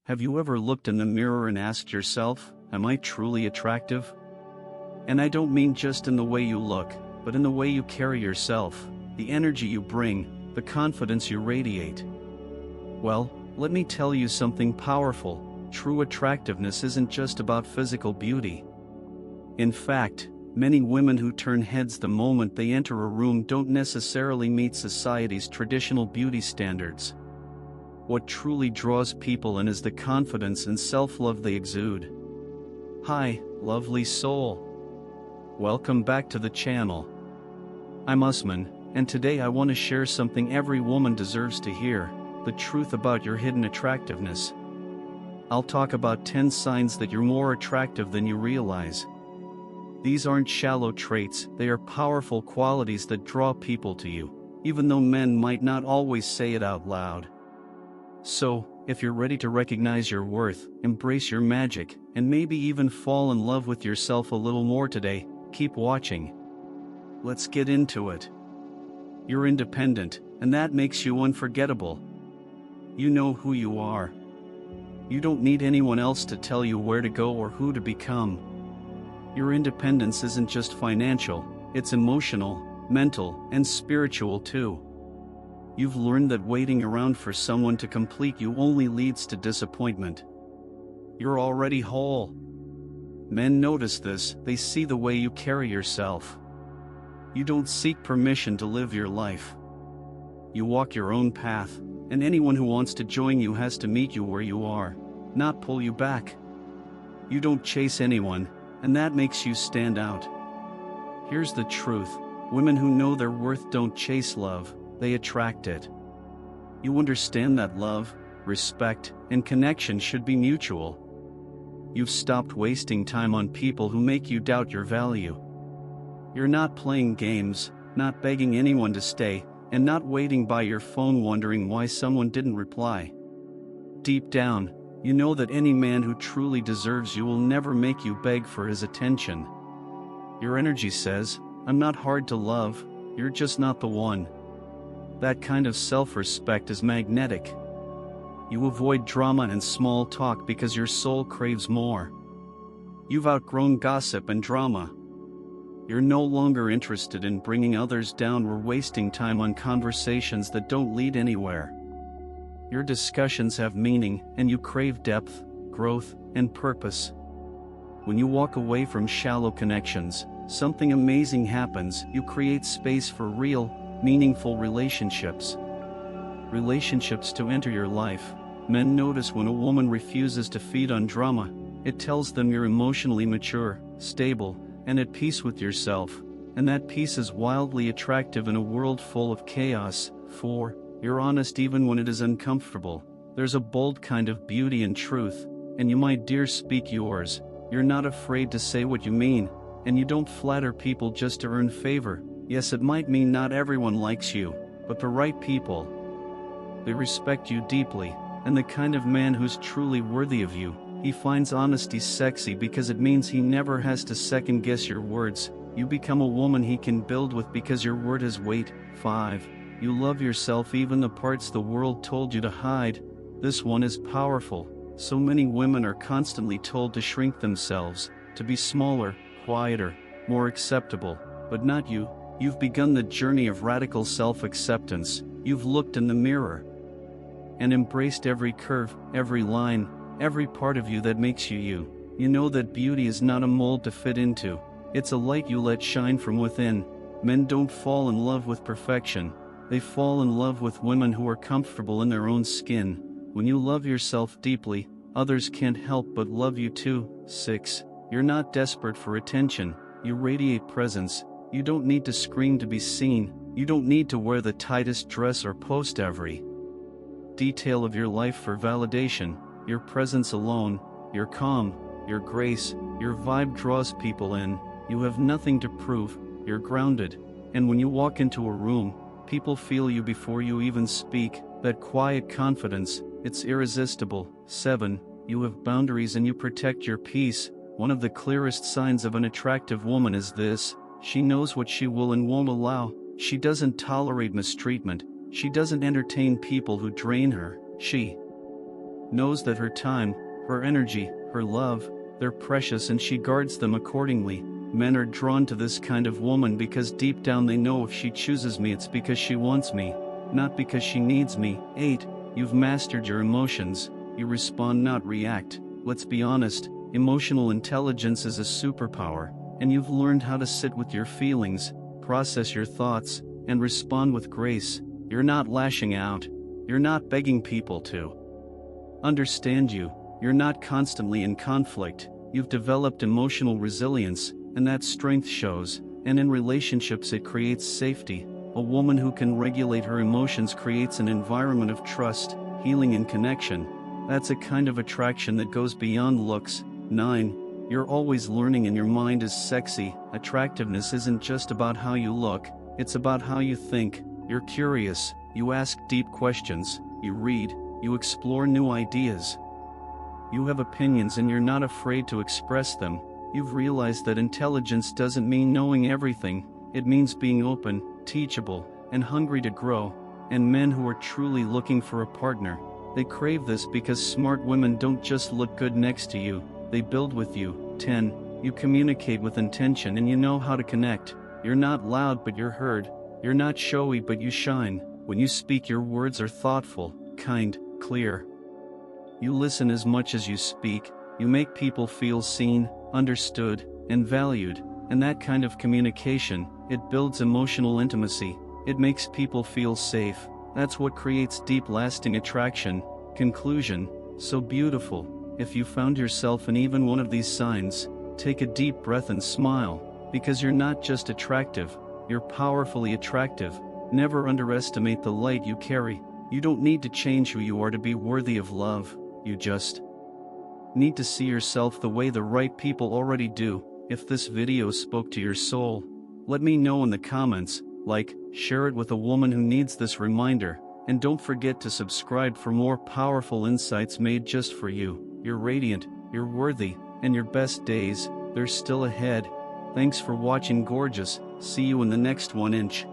Have you ever looked in the mirror and asked yourself, am I truly attractive? And I don't mean just in the way you look, but in the way you carry yourself, the energy you bring, the confidence you radiate. Well, let me tell you something powerful. True attractiveness isn't just about physical beauty. In fact, many women who turn heads the moment they enter a room don't necessarily meet society's traditional beauty standards. What truly draws people in is the confidence and self-love they exude. Hi, lovely soul. Welcome back to the channel. I'm Usman, and today I want to share something every woman deserves to hear, the truth about your hidden attractiveness. I'll talk about 10 signs that you're more attractive than you realize. These aren't shallow traits, they are powerful qualities that draw people to you, even though men might not always say it out loud. So, if you're ready to recognize your worth, embrace your magic, and maybe even fall in love with yourself a little more today, keep watching. Let's get into it. You're independent, and that makes you unforgettable. You know who you are. You don't need anyone else to tell you where to go or who to become. Your independence isn't just financial, it's emotional, mental, and spiritual too. You've learned that waiting around for someone to complete you only leads to disappointment. You're already whole. Men notice this, they see the way you carry yourself. You don't seek permission to live your life. You walk your own path, and anyone who wants to join you has to meet you where you are, not pull you back. You don't chase anyone, and that makes you stand out. Here's the truth, women who know their worth don't chase love, they attract it. You understand that love, respect, and connection should be mutual. You've stopped wasting time on people who make you doubt your value. You're not playing games, not begging anyone to stay, and not waiting by your phone wondering why someone didn't reply. Deep down, you know that any man who truly deserves you will never make you beg for his attention. Your energy says, I'm not hard to love, you're just not the one. That kind of self-respect is magnetic. You avoid drama and small talk because your soul craves more. You've outgrown gossip and drama. You're no longer interested in bringing others down or wasting time on conversations that don't lead anywhere. Your discussions have meaning, and you crave depth, growth, and purpose. When you walk away from shallow connections, something amazing happens. You create space for real, meaningful relationships. Relationships to enter your life. Men notice when a woman refuses to feed on drama. It tells them you're emotionally mature, stable, and at peace with yourself, and that peace is wildly attractive in a world full of chaos. 4. You're honest even when it is uncomfortable. There's a bold kind of beauty in truth, and you might dare speak yours. You're not afraid to say what you mean, and you don't flatter people just to earn favor. Yes, it might mean not everyone likes you, but the right people. They respect you deeply, and the kind of man who's truly worthy of you. He finds honesty sexy because it means he never has to second-guess your words. You become a woman he can build with because your word has weight. 5. You love yourself even the parts the world told you to hide. This one is powerful. So many women are constantly told to shrink themselves, to be smaller, quieter, more acceptable, but not you. You've begun the journey of radical self-acceptance. You've looked in the mirror and embraced every curve, every line, every part of you that makes you you. You know that beauty is not a mold to fit into, it's a light you let shine from within. Men don't fall in love with perfection, they fall in love with women who are comfortable in their own skin. When you love yourself deeply, others can't help but love you too. 6. You're not desperate for attention, you radiate presence. You don't need to scream to be seen, you don't need to wear the tightest dress or post every detail of your life for validation. Your presence alone, your calm, your grace, your vibe draws people in. You have nothing to prove, you're grounded, and when you walk into a room, people feel you before you even speak. That quiet confidence, it's irresistible. 7. You have boundaries and you protect your peace. One of the clearest signs of an attractive woman is this: she knows what she will and won't allow. She doesn't tolerate mistreatment. She doesn't entertain people who drain her. She knows that her time, her energy, her love, they're precious and she guards them accordingly. Men are drawn to this kind of woman because deep down they know if she chooses me it's because she wants me, not because she needs me. 8. You've mastered your emotions. You respond, not react. Let's be honest, emotional intelligence is a superpower, and you've learned how to sit with your feelings, process your thoughts, and respond with grace. You're not lashing out. You're not begging people to understand you. You're not constantly in conflict. You've developed emotional resilience, and that strength shows, and in relationships it creates safety. A woman who can regulate her emotions creates an environment of trust, healing and connection. That's a kind of attraction that goes beyond looks. 9. You're always learning and your mind is sexy. Attractiveness isn't just about how you look, it's about how you think. You're curious, you ask deep questions, you read, you explore new ideas. You have opinions and you're not afraid to express them. You've realized that intelligence doesn't mean knowing everything, it means being open, teachable, and hungry to grow. And men who are truly looking for a partner, they crave this because smart women don't just look good next to you, they build with you. 10. You communicate with intention and you know how to connect. You're not loud but you're heard. You're not showy but you shine. When you speak your words are thoughtful, kind, clear. You listen as much as you speak. You make people feel seen, understood, and valued. And that kind of communication, it builds emotional intimacy. It makes people feel safe. That's what creates deep lasting attraction. Conclusion. So beautiful. If you found yourself in even one of these signs, take a deep breath and smile, because you're not just attractive, you're powerfully attractive. Never underestimate the light you carry. You don't need to change who you are to be worthy of love, you just need to see yourself the way the right people already do. If this video spoke to your soul, let me know in the comments, share it with a woman who needs this reminder, and don't forget to subscribe for more powerful insights made just for you. You're radiant, you're worthy, and your best days, they're still ahead. Thanks for watching, gorgeous. See you in the next 1 inch.